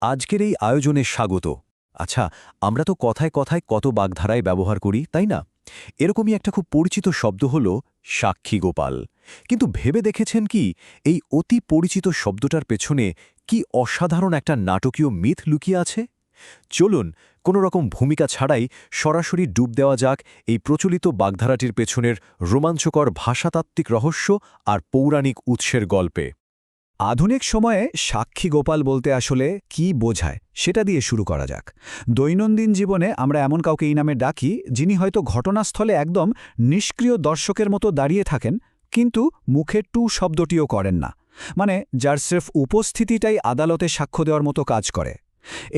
আজকের এই আয়োজনে স্বাগত। আচ্ছা, আমরা তো কথায় কথায় কত বাগধারায় ব্যবহার করি, তাই না? এরকমই একটা খুব পরিচিত শব্দ হল সাক্ষী গোপাল। কিন্তু ভেবে দেখেছেন কি, এই অতি পরিচিত শব্দটার পেছনে কি অসাধারণ একটা নাটকীয় মিথ লুকিয়ে আছে? চলুন, কোনো রকম ভূমিকা ছাড়াই সরাসরি ডুব দেওয়া যাক এই প্রচলিত বাগধারাটির পেছনের রোমাঞ্চকর ভাষাতাত্ত্বিক রহস্য আর পৌরাণিক উৎসের গল্পে। আধুনিক সময়ে সাক্ষী গোপাল বলতে আসলে কি বোঝায় সেটা দিয়ে শুরু করা যাক। দৈনন্দিন জীবনে আমরা এমন কাউকে এই নামে ডাকি যিনি হয়তো ঘটনাস্থলে একদম নিষ্ক্রিয় দর্শকের মতো দাঁড়িয়ে থাকেন, কিন্তু মুখে টু শব্দটিও করেন না। মানে যার স্রেফ উপস্থিতিটাই আদালতে সাক্ষ্য দেওয়ার মতো কাজ করে।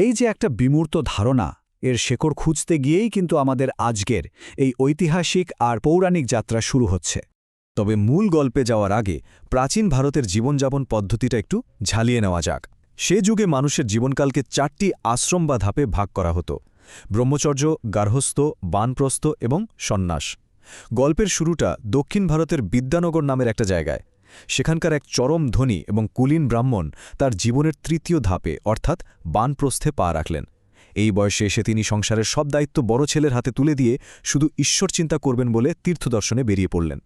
এই যে একটা বিমূর্ত ধারণা, এর শেকড় খুঁজতে গিয়েই কিন্তু আমাদের আজকের এই ঐতিহাসিক আর পৌরাণিক যাত্রা শুরু হচ্ছে। তবে মূল গল্পে যাওয়ার আগে প্রাচীন ভারতের জীবনযাপন পদ্ধতিটা একটু ঝালিয়ে নেওয়া যাক। সে যুগে মানুষের জীবনকালকে 4টি আশ্রম বা ধাপে ভাগ করা হতো: ব্রহ্মচর্য, গার্হস্থ্য, বানপ্রস্থ এবং সন্ন্যাস। গল্পের শুরুটা দক্ষিণ ভারতের বিদ্যানগর নামের একটা জায়গায়। সেখানকার এক চরম ধনী এবং কুলীন ব্রাহ্মণ তার জীবনের 3য় ধাপে অর্থাৎ বানপ্রস্থে পা রাখলেন। এই বয়সে এসে তিনি সংসারের সব দায়িত্ব বড় ছেলের হাতে তুলে দিয়ে শুধু ঈশ্বর চিন্তা করবেন বলে তীর্থদর্শনে বেরিয়ে পড়লেন।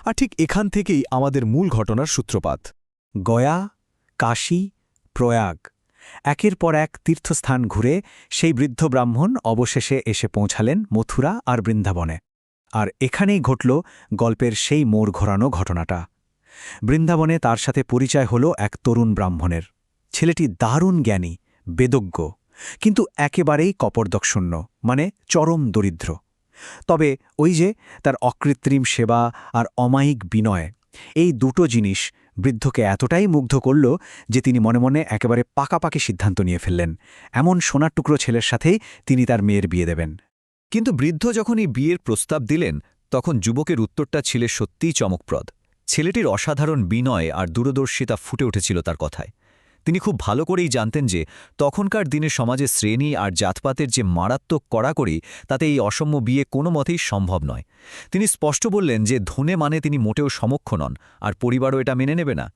আর ঠিক এখান থেকেই আমাদের মূল ঘটনার সূত্রপাত। গয়া, কাশী, প্রয়াগ, একের পর এক তীর্থস্থান ঘুরে সেই বৃদ্ধ ব্রাহ্মণ অবশেষে এসে পৌঁছালেন মথুরা আর বৃন্দাবনে। আর এখানেই ঘটল গল্পের সেই মোড় ঘোরানো ঘটনাটা। বৃন্দাবনে তার সাথে পরিচয় হল এক তরুণ ব্রাহ্মণের। ছেলেটি দারুণ জ্ঞানী, বেদজ্ঞ, কিন্তু একেবারেই কপর্দকশূন্য, মানে চরম দরিদ্র। তবে ওই যে তার অকৃত্রিম সেবা আর অমায়িক বিনয়, এই দুটো জিনিস বৃদ্ধকে এতটাই মুগ্ধ করল যে তিনি মনে মনে একেবারে পাকাপাকি সিদ্ধান্ত নিয়ে ফেললেন, এমন সোনার টুকরো ছেলের সাথেই তিনি তার মেয়ের বিয়ে দেবেন। কিন্তু বৃদ্ধ যখন এই বিয়ের প্রস্তাব দিলেন, তখন যুবকের উত্তরটা ছিল সত্যিই চমকপ্রদ। ছেলেটির অসাধারণ বিনয় আর দূরদর্শিতা ফুটে উঠেছিল তার কথায়। তিনি খুব ভালো করেই জানতেন যে তখনকার দিনে সমাজে শ্রেণী আর জাতপাতের যে মারাত্মক কড়াকড়ি, তাতে এই অসম্য বিয়ে কোনো মতেই সম্ভব নয়। তিনি স্পষ্ট বললেন যে ধনে মানে তিনি মোটেও সমক্ষ নন, আর পরিবারও এটা মেনে নেবে না।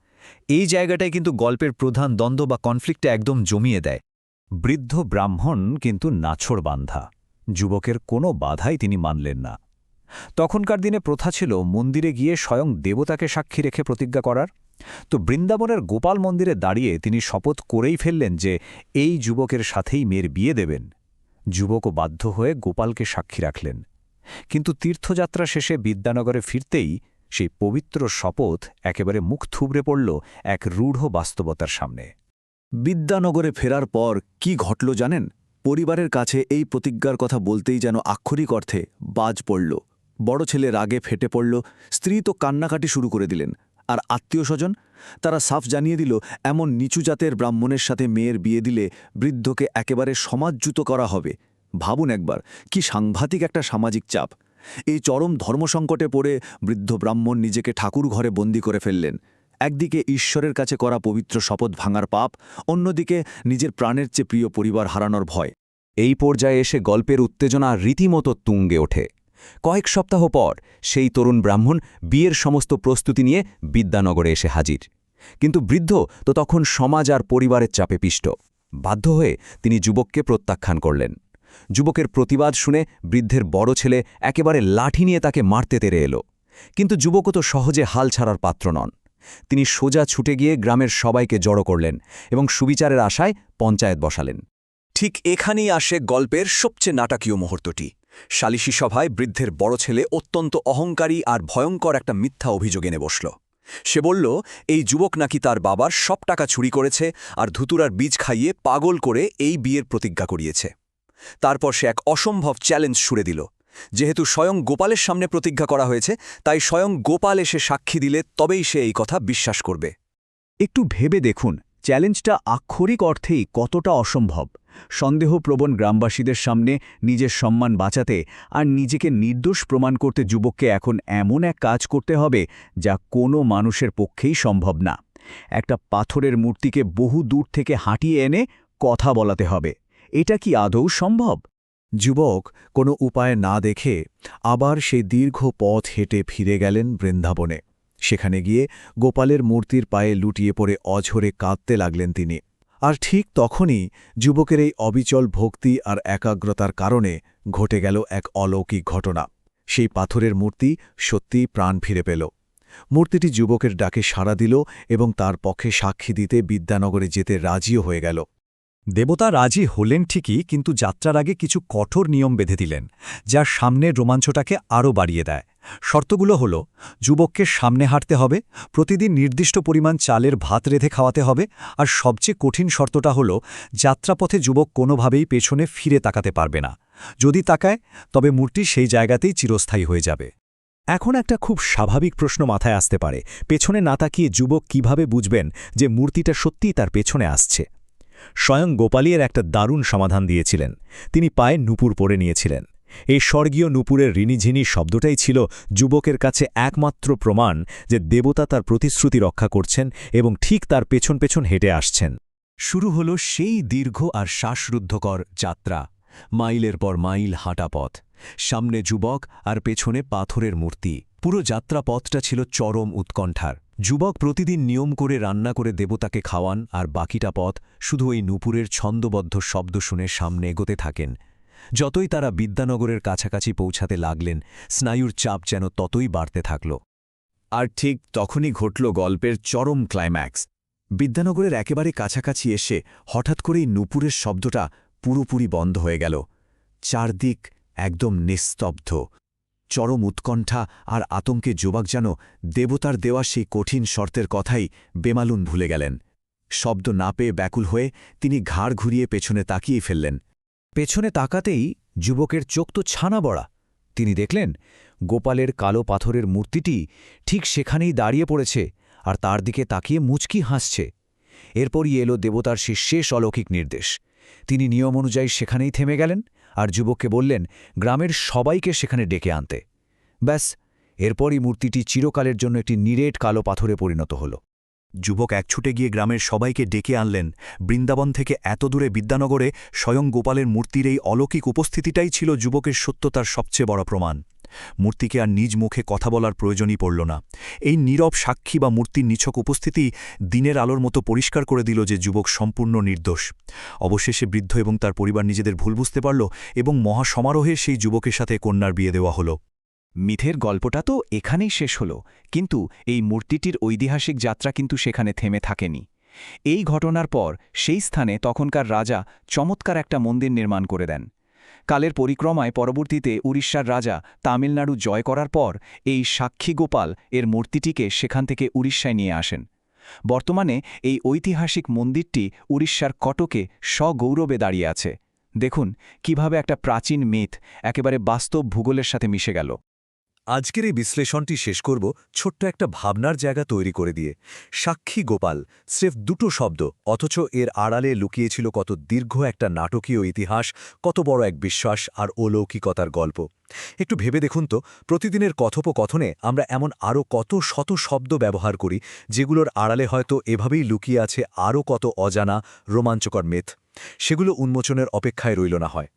এই জায়গাটায় কিন্তু গল্পের প্রধান দ্বন্দ্ব বা কনফ্লিক্টটা একদম জমিয়ে দেয়। বৃদ্ধ ব্রাহ্মণ কিন্তু নাছোড়বান্ধা। যুবকের কোনো বাধাই তিনি মানলেন না। তখনকার দিনে প্রথা ছিল মন্দিরে গিয়ে স্বয়ং দেবতাকে সাক্ষী রেখে প্রতিজ্ঞা করার। তো বৃন্দাবনের গোপাল মন্দিরে দাঁড়িয়ে তিনি শপথ করেই ফেললেন যে এই যুবকের সাথেই মেয়ের বিয়ে দেবেন। যুবকও বাধ্য হয়ে গোপালকে সাক্ষী রাখলেন। কিন্তু তীর্থযাত্রা শেষে বিদ্যানগরে ফিরতেই সেই পবিত্র শপথ একেবারে মুখ থুবড়ে পড়ল এক রূঢ় বাস্তবতার সামনে। বিদ্যানগরে ফেরার পর কি ঘটল জানেন? পরিবারের কাছে এই প্রতিজ্ঞার কথা বলতেই যেন আক্ষরিক অর্থে বাজ পড়ল। বড় ছেলে রাগে ফেটে পড়ল, স্ত্রী তো কান্নাকাটি শুরু করে দিলেন। আর আত্মীয় স্বজন, তারা সাফ জানিয়ে দিল এমন নিচু জাতের ব্রাহ্মণের সাথে মেয়ের বিয়ে দিলে বৃদ্ধকে একেবারে সমাজচ্যুত করা হবে। ভাবুন একবার, কি সাংঘাতিক একটা সামাজিক চাপ! এই চরম ধর্মসংকটে পড়ে বৃদ্ধ ব্রাহ্মণ নিজেকে ঠাকুর ঘরে বন্দী করে ফেললেন। একদিকে ঈশ্বরের কাছে করা পবিত্র শপথ ভাঙার পাপ, অন্যদিকে নিজের প্রাণের চেয়ে প্রিয় পরিবার হারানোর ভয়। এই পর্যায়ে এসে গল্পের উত্তেজনা রীতিমতো তুঙ্গে ওঠে। কয়েক সপ্তাহ পর সেই তরুণ ব্রাহ্মণ বিয়ের সমস্ত প্রস্তুতি নিয়ে বিদ্যানগরে এসে হাজির। কিন্তু বৃদ্ধ তো তখন সমাজ আর পরিবারের চাপে পিষ্ট। বাধ্য হয়ে তিনি যুবককে প্রত্যাখ্যান করলেন। যুবকের প্রতিবাদ শুনে বৃদ্ধের বড় ছেলে একেবারে লাঠি নিয়ে তাকে মারতে তেড়ে এলো। কিন্তু যুবকও তো সহজে হাল ছাড়ার পাত্র নন। তিনি সোজা ছুটে গিয়ে গ্রামের সবাইকে জড়ো করলেন এবং সুবিচারের আশায় পঞ্চায়েত বসালেন। ঠিক এখানেই আসে গল্পের সবচেয়ে নাটকীয় মুহূর্তটি। সালিশি সভায় বৃদ্ধের বড় ছেলে অত্যন্ত অহংকারী আর ভয়ঙ্কর একটা মিথ্যা অভিযোগ এনে বসল। সে বলল এই যুবক নাকি তার বাবার সব টাকা চুরি করেছে আর ধুতুরার বীজ খাইয়ে পাগল করে এই বিয়ের প্রতিজ্ঞা করিয়েছে। তারপর সে এক অসম্ভব চ্যালেঞ্জ ছুড়ে দিল। যেহেতু স্বয়ং গোপালের সামনে প্রতিজ্ঞা করা হয়েছে, তাই স্বয়ং গোপাল এসে সাক্ষী দিলে তবেই সে এই কথা বিশ্বাস করবে। একটু ভেবে দেখুন, চ্যালেঞ্জটা আক্ষরিক অর্থেই কতটা অসম্ভব। সন্দেহপ্রবণ গ্রামবাসীদের সামনে নিজের সম্মান বাঁচাতে আর নিজেকে নির্দোষ প্রমাণ করতে যুবককে এখন এমন এক কাজ করতে হবে যা কোনো মানুষের পক্ষেই সম্ভব না। একটা পাথরের মূর্তিকে বহু দূর থেকে হাঁটিয়ে এনে কথা বলাতে হবে। এটা কি আদৌ সম্ভব? যুবক কোনো উপায় না দেখে আবার সেই দীর্ঘ পথ হেঁটে ফিরে গেলেন বৃন্দাবনে। সেখানে গিয়ে গোপালের মূর্তির পায়ে লুটিয়ে পড়ে অঝরে কাঁদতে লাগলেন তিনি। আর ঠিক তখনই যুবকের এই অবিচল ভক্তি আর একাগ্রতার কারণে ঘটে গেল এক অলৌকিক ঘটনা। সেই পাথরের মূর্তি সত্যিই প্রাণ ফিরে পেল। মূর্তিটি যুবকের ডাকে সাড়া দিল এবং তার পক্ষে সাক্ষী দিতে বিদ্যানগরে যেতে রাজিও হয়ে গেল। দেবতা রাজি হলেন ঠিকই, কিন্তু যাত্রার আগে কিছু কঠোর নিয়ম বেঁধে দিলেন, যা সামনের রোমাঞ্চটাকে আরও বাড়িয়ে দেয়। শর্তগুলো হল, যুবককে সামনে হাঁটতে হবে, প্রতিদিন নির্দিষ্ট পরিমাণ চালের ভাত রেঁধে খাওয়াতে হবে, আর সবচেয়ে কঠিন শর্তটা হল, যাত্রাপথে যুবক কোনোভাবেই পেছনে ফিরে তাকাতে পারবে না। যদি তাকায়, তবে মূর্তি সেই জায়গাতেই চিরস্থায়ী হয়ে যাবে। এখন একটা খুব স্বাভাবিক প্রশ্ন মাথায় আসতে পারে, পেছনে না তাকিয়ে যুবক কিভাবে বুঝবেন যে মূর্তিটা সত্যিই তার পেছনে আসছে? স্বয়ং গোপালী এর একটা দারুণ সমাধান দিয়েছিলেন। তিনি পায়ে নূপুর পরে নিয়েছিলেন। এই স্বর্গীয় নূপুরের রিনিঝিনি শব্দটাই ছিল যুবকের কাছে একমাত্র প্রমাণ যে দেবতা তার প্রতিশ্রুতি রক্ষা করছেন এবং ঠিক তার পেছন পেছন হেঁটে আসছেন। শুরু হল সেই দীর্ঘ আর শ্বাসরুদ্ধকর যাত্রা। মাইলের পর মাইল হাঁটা পথ, সামনে যুবক আর পেছনে পাথরের মূর্তি। পুরো যাত্রাপথটা ছিল চরম উৎকণ্ঠার। যুবক প্রতিদিন নিয়ম করে রান্না করে দেবতাকে খাওয়ান, আর বাকিটা পথ শুধু ওই নূপুরের ছন্দবদ্ধ শব্দ শুনে সামনে এগোতে থাকেন। যতই তারা বিদ্যানগরের কাছাকাছি পৌঁছাতে লাগলেন, স্নায়ুর চাপ যেন ততই বাড়তে থাকল। আর ঠিক তখনই ঘটল গল্পের চরম ক্লাইম্যাক্স। বিদ্যানগরের একেবারে কাছাকাছি এসে হঠাৎ করেই নূপুরের শব্দটা পুরোপুরি বন্ধ হয়ে গেল। চারদিক একদম নিস্তব্ধ। চরম উৎকণ্ঠা আর আতঙ্কে যুবক যেন দেবতার দেওয়া সেই কঠিন শর্তের কথাই বেমালুন ভুলে গেলেন। শব্দ না পেয়ে ব্যাকুল হয়ে তিনি ঘাড় ঘুরিয়ে পেছনে তাকিয়ে ফেললেন। পেছনে তাকাতেই যুবকের চোখ তো ছানা বড়া। তিনি দেখলেন গোপালের কালো পাথরের মূর্তিটি ঠিক সেখানেই দাঁড়িয়ে পড়েছে, আর তার দিকে তাকিয়ে মুচকি হাসছে। এরপরই এলো দেবতার সেই শেষ অলৌকিক নির্দেশ। তিনি নিয়ম অনুযায়ী সেখানেই থেমে গেলেন, আর যুবককে বললেন গ্রামের সবাইকে সেখানে ডেকে আনতে। ব্যাস, এরপরই মূর্তিটি চিরকালের জন্য একটি নিরেট কালো পাথরে পরিণত হল। যুবক একছুটে গিয়ে গ্রামের সবাইকে ডেকে আনলেন। বৃন্দাবন থেকে এত দূরে বিদ্যানগরে স্বয়ং গোপালের মূর্তির এই অলৌকিক উপস্থিতিটাই ছিল যুবকের সত্যতার সবচেয়ে বড় প্রমাণ। মূর্তিকে আর নিজ মুখে কথা বলার প্রয়োজনই পড়ল না। এই নীরব সাক্ষী বা মূর্তির নিছক উপস্থিতি দিনের আলোর মতো পরিষ্কার করে দিল যে যুবক সম্পূর্ণ নির্দোষ। অবশেষে বৃদ্ধ এবং তার পরিবার নিজেদের ভুল বুঝতে পারল এবং মহাসমারোহে সেই যুবকের সাথে কন্যার বিয়ে দেওয়া হল। মিথের গল্পটা তো এখানেই শেষ হল, কিন্তু এই মূর্তিটির ঐতিহাসিক যাত্রা কিন্তু সেখানে থেমে থাকেনি। এই ঘটনার পর সেই স্থানে তখনকার রাজা চমৎকার একটা মন্দির নির্মাণ করে দেন। কালের পরিক্রমায় পরবর্তীতে উড়িষ্যার রাজা তামিলনাড়ু জয় করার পর এই সাক্ষী গোপাল এর মূর্তিটিকে সেখান থেকে উড়িষ্যায় নিয়ে আসেন। বর্তমানে এই ঐতিহাসিক মন্দিরটি উড়িষ্যার কটকে সগৌরবে দাঁড়িয়ে আছে। দেখুন কিভাবে একটা প্রাচীন মিথ একেবারে বাস্তব ভূগোলের সাথে মিশে গেল। আজকের এই বিশ্লেষণটি শেষ করব ছোট্ট একটা ভাবনার জায়গা তৈরি করে দিয়ে। সাক্ষী গোপাল স্রেফ দুটো শব্দ, অথচ এর আড়ালে লুকিয়েছিল কত দীর্ঘ একটা নাটকীয় ইতিহাস, কত বড় এক বিশ্বাস আর অলৌকিকতার গল্প। একটু ভেবে দেখুন তো, প্রতিদিনের কথোপকথনে আমরা এমন আরও কত শত শব্দ ব্যবহার করি, যেগুলোর আড়ালে হয়তো এভাবেই লুকিয়ে আছে আরও কত অজানা রোমাঞ্চকর মিথ। সেগুলো উন্মোচনের অপেক্ষায় রইল না হয়।